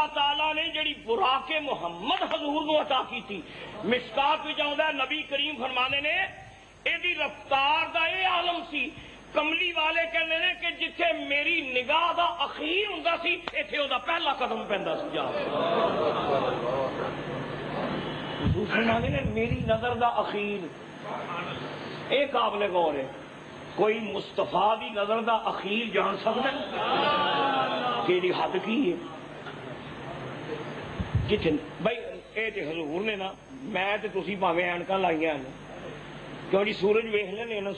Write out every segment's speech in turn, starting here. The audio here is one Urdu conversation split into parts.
اللہ تعالیٰ نے جڑی براق محمد حضور نو عطا کی تھی، مشکات وچ آوندا ہے نبی کریم فرمانے نے ایدی رفتار دا اے عالم سی، کملی والے کہندے نے کہ جتھے میری نگاہ دا اخیر ہوندا سی ایتھے او دا پہلا قدم پیندا سی جا حضور فرمانے نے میری نظر دا اخیر، اے قابل غور ہے، کوئی مصطفیٰ دی نظر دا اخیر جان سکتا ہے کہ دی حد کی ہے جتنے بھائی اے تے حضور نے نا، میں تے تسی پاویں اینکاں لائیاں نے کیوں جی سورج ویکھ لینے نا،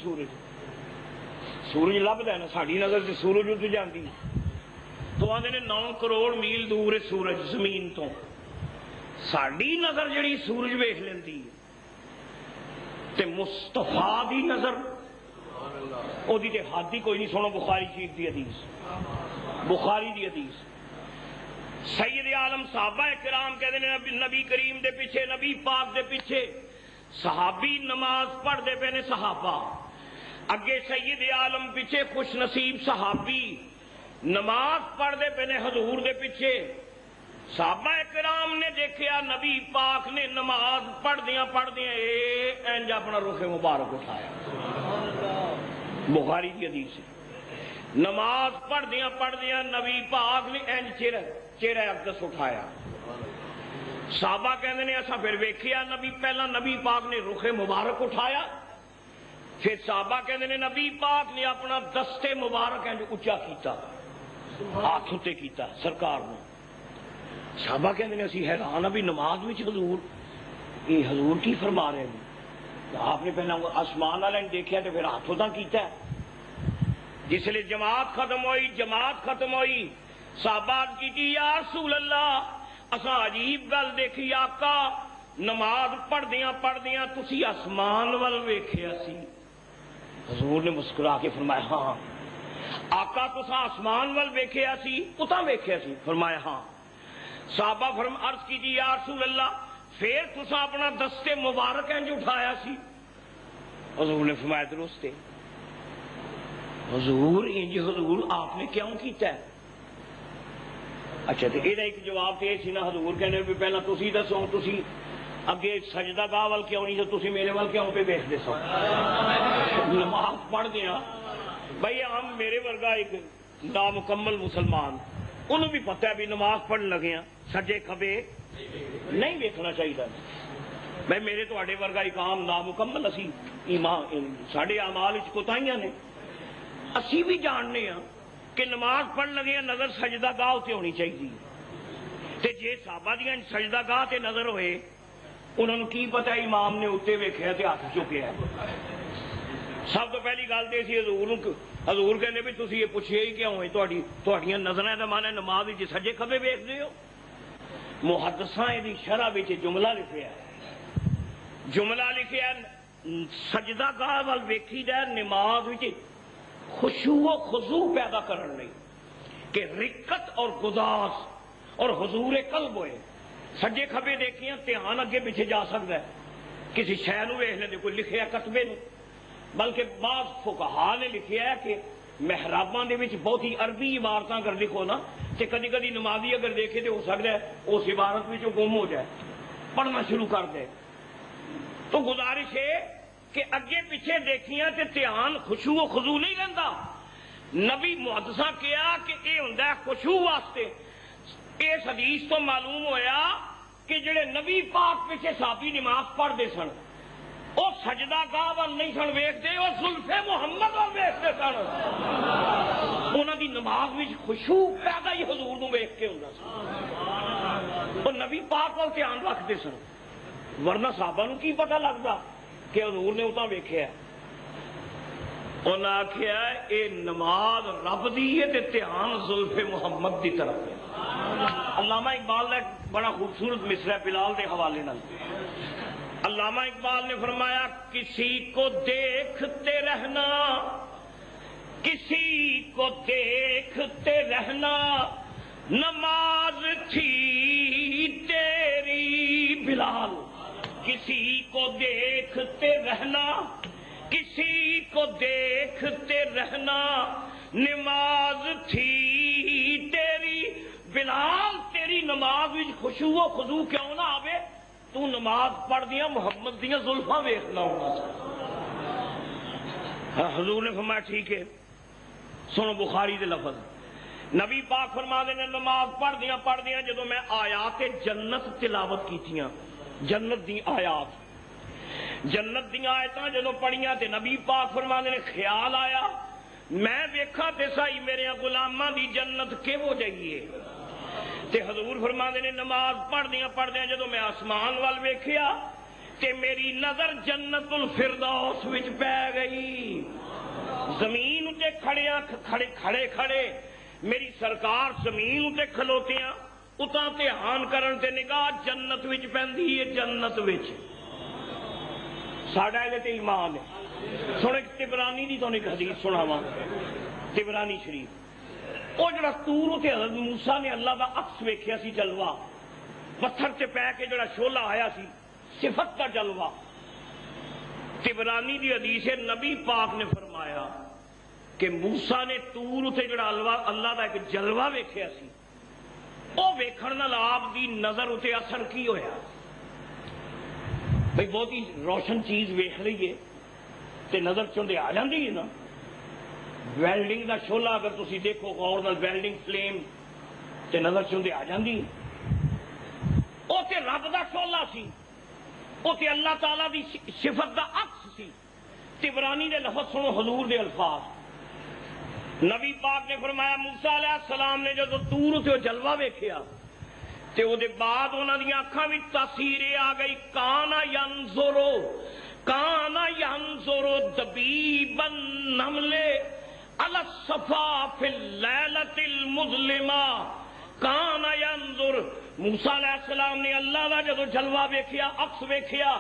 سورج لبدا ہے نا، ساڈی نظر تے سورج اتر جاندی تو آندے نے 9 کروڑ میل دور ہے سورج زمین تو، ساڈی نظر جڑی سورج ویکھ لیندی ہے تے مصطفیٰ دی نظر او دی تے حد ہی کوئی نہیں۔ سنو بخاری شریف دی حدیث، بخاری دی حدیث، سید عالم صحابہ کرام کہتے ہیں نبی کریم دے پیچھے، نبی پاک دے پیچھے صحابی نماز پڑھ دے پے نے، صحابہ اگے سید عالم پیچھے خوش نصیب صحابی نماز پڑھ دے پے نے حضور دے پیچھے۔ صحابہ کرام نے دیکھیا نبی پاک نے نماز پڑھ دیاں انج اپنا رخ مبارک اٹھایا، بخاری کی حدیث ہے، نماز پڑھ دیاں نبی پاک نے انج چہرہ اقدس اٹھایا۔ صحابہ کہندے نے اساں پھر ویکھیا پہلا نبی پاک نے رخ مبارک اٹھایا، پھر صحابہ کہندے نے نبی پاک نے اپنا دستے مبارک انج اونچا کیتا، ہاتھ اتے کیتا سرکار نے۔ صحابہ کہندے نے اسی حیران ابھی نماز وچ یہ حضور کی فرما رہے ہیں؟ آپ نے پہلا آسمان والے نے دیکھا تو پھر ہاتھوں تک کیتا ہے۔ جس لئے جماعت ختم ہوئی صحابہ کی یا رسول اللہ اساں عجیب گل دیکھی، آقا نماز پڑھ دیاں تسی آسمان وال ویکھیا سی؟ حضور نے مسکرا کے فرمایا ہاں۔ آقا تساں آسمان وال ویکھیا سی؟ اتاں ویکھیا سی؟ فرمایا ہاں۔ صحابہ عرض کی یا رسول اللہ پھر تساں اپنا دستے مبارک انج اٹھایا سی؟ حضور نے فرمایا درست ہے۔ حضور آپ نے کیوں کیتا ہے؟ اچھا تو یہ ایک جواب تو یہ سی نا، حضور کہنے بھی پہلا تسی دسو تسی اگے سجدہ گاہ وال کیوں نہیں تو تسی میرے وال کیوں پہ ویکھدے سو؟ نماز پڑھ دیا بھائی ہم میرے ورگا ایک نامکمل مسلمان انہوں بھی پتہ ہے بھی نماز پڑھن لگے ہیں سجے کھبے نہیں ویکھنا چاہیے بھائی میرے تو آڈے ورگا ایک عام نامکمل اسی ایمان ساڑھے اعمال وچ کوتاہیاں نے، اسی بھی جاننے ہیں کہ نماز پڑھ لگے ہیں نظر سجدہ گاہ تے ہونی چاہیے، تے جے صحابہ دیاں سجدہ گاہ تے نظر ہوئے انہوں نے کی پتہ امام نے اتنے ویکھیا تے ہاتھ چکیا۔ سب تو پہلی گل تے سی حضور کہنے بھی تسی یہ پوچھئے ہی کیوں ہوئے تہاڈیاں نظراں دا معنی نماز وچ سجے کھبے ویکھدے ہو؟ محدثاں دی شرح وچ جملہ لکھیا ہے سجدہ گاہ وال ویکھی دا نماز وچ خشوع و خضوع پیدا کرن لئی کہ رقت اور گداز اور حضور قلب ہوئے، سجے کھبے دیکھیاں دھیان اگے پیچھے جا سکتا ہے، کسی شے نو ویکھ لے کوئی لکھیا کتبے نو، بلکہ بعض فقہا نے لکھیا ہے کہ محراباں دے وچ بہت ہی عربی عبارتاں اگر لکھو نا تے کدی کدی نمازی اگر دیکھے تو ہو سکتا ہے اس عبارت وچوں گم ہو جائے، پڑھنا شروع کر دے۔ تو گزارش ہے کہ اگے پیچھے دیکھیاں تے دھیان خشوع و خضوع نہیں رہندا۔ نبی محدثاں کیا کہ اے ہوندا ہے خشوع واسطے۔ اس حدیث تو معلوم ہویا کہ جڑے نبی پاک پیچھے صحابی نماز پڑھدے سن وہ سجدہ گاہ وال نہیں سن ویکھدے، وہ زلف محمد وال ویکھدے سن۔ انہاں دی نماز وچ خشوع پیدا ہی حضور نو ویکھ کے ہوندا سی، وہ نبی پاک وال دھیان رکھدے سن، ورنہ صحابہ نو کی پتہ لگدا کہ حضور نے اتنا ویکھیا۔ انہاں آکھیا اے نماز رب دی ہے تے دھیان زلف محمد دی طرف ہے۔ علامہ اقبال نے بڑا خوبصورت مصرع بلال دے حوالے نال علامہ اقبال نے فرمایا کسی کو دیکھتے رہنا، کسی کو دیکھتے رہنا نماز تھی تیری بلال، کسی کو دیکھتے رہنا، کسی کو دیکھتے رہنا نماز تھی تیری بلال، تیری نماز وچ خشوع و خضوع کیوں نہ آوے؟ تو نماز پڑھ دیا محمد دیا زلفاں ویکھنا ہونا سا۔ حضور نے فرمایا ٹھیک ہے، سنو بخاری دے لفظ، نبی پاک فرماتے نے نماز پڑھ دیا جدو میں آیات جنت تلاوت کیتیاں، جنت دی آیات، جنت دی آیتاں جدو پڑھیاں تے نبی پاک فرماتے نے خیال آیا میں ویکھا تے سائی میرے غلاماں دی جنت کیو جائیے تے حضور فرماتے نے نماز پڑھ دیا جدو میں آسمان وال ویکھیا تے میری نظر جنت الفردوس وچ پی گئی، زمین تے کھڑے میری سرکار زمین تے کھلوتیاں اتاں دھیان کرن تے نگاہ جنت وچ پیندی ہے، جنت وچ ساڈا اے تے ایمان ہے۔ سن ایک طبرانی دی تو ایک حدیث سناواں، طبرانی شریف، وہ جڑا تور تے حضرت موسیٰ نے اللہ دا عکس ویکھیا سی جلوہ، پتھر تے پے کے جڑا شعلہ آیا سی صفت کا جلوہ، طبرانی دی حدیث ہے نبی پاک نے فرمایا کہ موسیٰ نے تور تے جڑا اللہ دا ایک جلوہ ویکھیا سی، او ویکھن نال آپ دی نظر اتے اثر کی ہویا؟ بھئی بہت ہی روشن چیز ویکھ رہی ہے تے نظر چوندے آ جاندی ہے نا۔ ویلڈنگ دا شعلہ اگر تسی دیکھو غور نال، ویلڈنگ فلیم تے نظر چوندے آ جاندی ہے، او تے رب دا شعلہ سی، او تے اللہ تعالیٰ دی صفت دا عکس سی۔ طبرانی دے لفظ سنو حضور دے الفاظ، نبی پاک نے فرمایا موسیٰ علیہ السلام نے جدو تور تے جلوہ ویکھیا تے او دے بعد انہاں دی اکھاں وچ تاثیر آ گئی، کانا ینظر دبیب النمل علی الصفا فی اللیلۃ المظلمہ، کانا ینظر، موسیٰ علیہ السلام نے اللہ دا جدو جلوہ ویکھیا، عکس ویکھیا،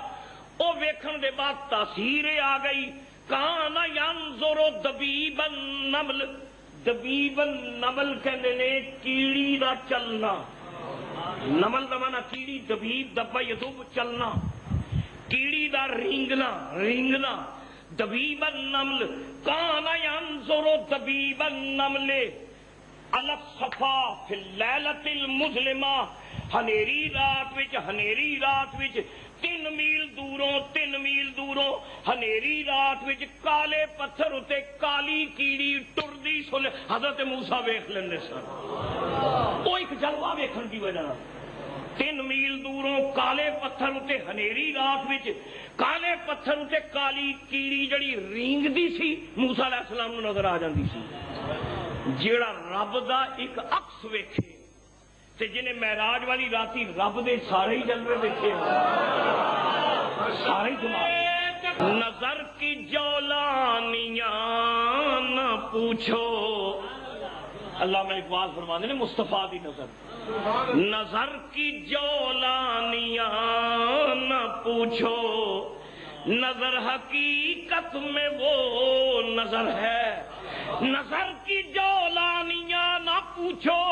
او ویکھن دے بعد تاثیر آ گئی، کانا ینظر دبیب النمل، دبیب النمل کہندے نے کیڑی دا چلنا، نمل دا معنی کیڑی، دبیب دبا یدب چلنا، کیڑی دا رینگنا، دبیب النمل، کانا ینظر دبیب النمل علی الصفا فی اللیلۃ المظلمہ، ہنیری رات وچ 3 میل دوروں ہنیری رات وچ کالے پتھر اتے کالی کیڑی ٹردی سن حضرت موسیٰ ویکھ لیندے سن، وہ ایک جلوہ ویکھن دی وجہ 3 میل دوروں کالے پتھر اتے ہنیری رات وچ کالے پتھر اتے کالی کیڑی جڑی رینگ دی سی موسیٰ علیہ السلام نو نظر آ جاندی سی۔ جیڑا رب دا ایک عکس ویکھے تے جنہیں معراج والی راتی رب دے سارے ہی جلوے دیکھے، سارے جماعت، نظر کی جولانیاں نہ پوچھو، علامہ اقبال فرماتے ہیں مصطفیٰ دی نظر کی جولانیاں نہ پوچھو، نظر حقیقت میں وہ نظر ہے، نظر کی جولانیاں نہ پوچھو،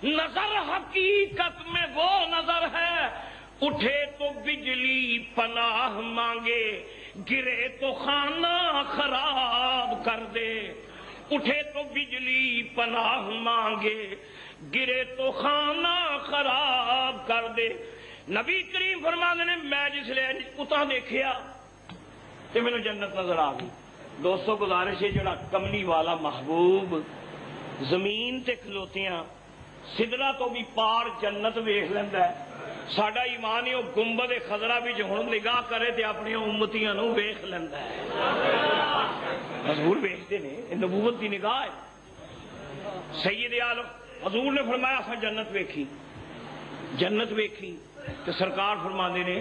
نظر حقیقت میں وہ نظر ہے، اٹھے تو بجلی پناہ مانگے، گرے تو خانہ خراب کر دے، اٹھے تو بجلی پناہ مانگے، گرے تو خانہ خراب کر دے۔ نبی کریم فرماتے ہیں میں جس لئے اتنا دیکھیا تو میں نے جنت نظر آ گئی۔ دوستو گزارش ہے جڑا کملی والا محبوب زمین تے کھلوتیاں سدرا تو بھی پار جنت ویکھ لیندا ہے، ساڈا ایمان ہے وہ گنبد خضرا بھی جو ہن نگاہ کرے تے اپنی امتیاں نو ویکھ لیندا ہے۔ حضور ویکھدے نے، نبوت دی نگاہ ہے۔ سید عالم حضور نے فرمایا اساں جنت ویکھی تو سرکار فرماندے نے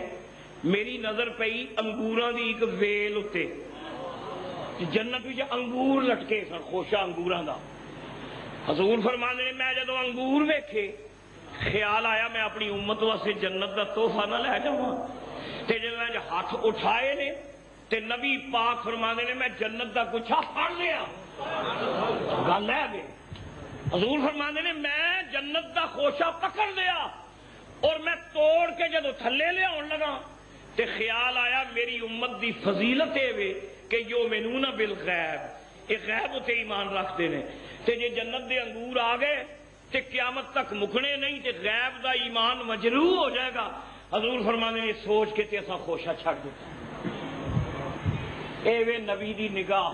میری نظر پئی انگوراں دی ایک ویل اتے، جنت وچ انگور لٹکے سن، خوشا انگوراں دا۔ حضور فرماندے نے میں جدوں انگور ویکھے خیال آیا میں اپنی امت واسطے جنت دا تحفہ نہ لے جاواں، تے جدوں میں ہاتھ اٹھائے نے تے نبی پاک فرماندے نے میں جنت دا گچھا پھڑ لیا، گل ہے وے۔ حضور فرماندے نے میں جنت دا خوشہ پکڑ لیا اور میں توڑ کے جدوں تھلے لیا لگا تے خیال آیا میری امت دی فضیلت ہے کہ یؤمنون بالغیب، ایک غیب تے ایمان رکھتے ہیں، تے جے جنت دے انگور آ گئے تے قیامت تک مکنے نہیں تے غیب دا ایمان مجروح ہو جائے گا. حضور فرمانے نے سوچ کے تے اساں خوشا چھڑ دیتا. اے وے نبی دی نگاہ.